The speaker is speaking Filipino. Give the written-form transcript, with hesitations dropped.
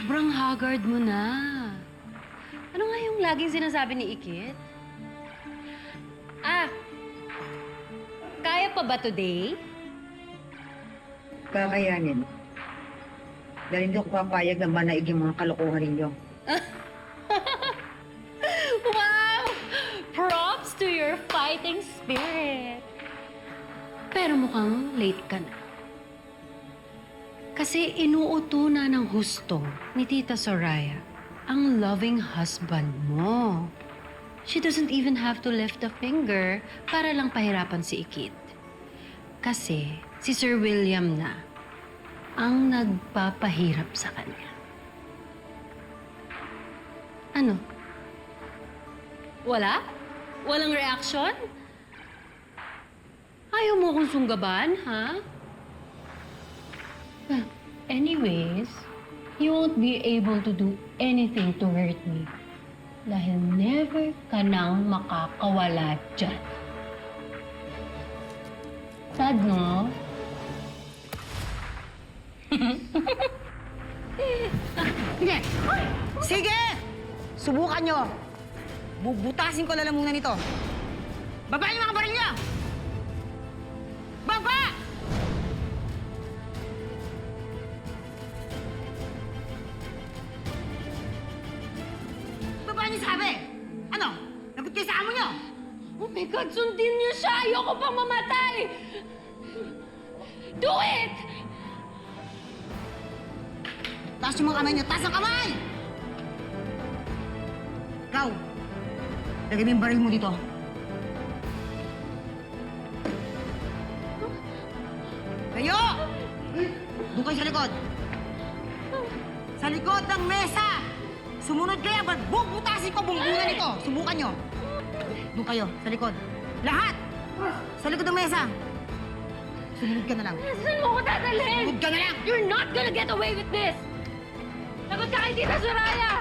Sobrang haggard mo na. Ano nga yung laging sinasabi ni Ikit? Kaya pa ba today? Kakayanin. Dahil hindi ako papayag na manaig yung mga kalokohan ninyo. Wow! Props to your fighting spirit. Pero mukhang late ka na. Kasi inuuto na ng husto ni Tita Soraya ang loving husband mo. She doesn't even have to lift a finger para lang pahirapan si Ikit. Kasi si Sir William na ang nagpapahirap sa kanya. Ano? Wala? Walang reaction? Ayaw mo akong sunggaban, ha? Well, anyways, you won't be able to do anything to hurt me. Dahil never ka nang makakawala dyan. Sad, no? Sige! Sige! Subukan nyo! Bubutasin ko lalamunan nito. Baba yung mga baril niyo! Baba! Baba niyo sabi! Ano? Lagot kayo sa amo niyo! Oh my God, sundin niyo siya! Ayoko pang mamatay! Do it! Taas yung mga kamay niyo! Taas ang kamay! Ikaw! Lagay mo yung baril mo dito. Kayo! Doon kayo sa likod. Sa likod ng mesa! Sumunod kayo, ba't bubutasin ko bungbunan nito? Subukan nyo. Doon kayo, sa likod. Lahat! Sa likod ng mesa. Sumunod ka na lang. Saan mo ko dadalhin? Sumunod ka na lang! You're not gonna get away with this! Lagot ka kay Tita Soraya!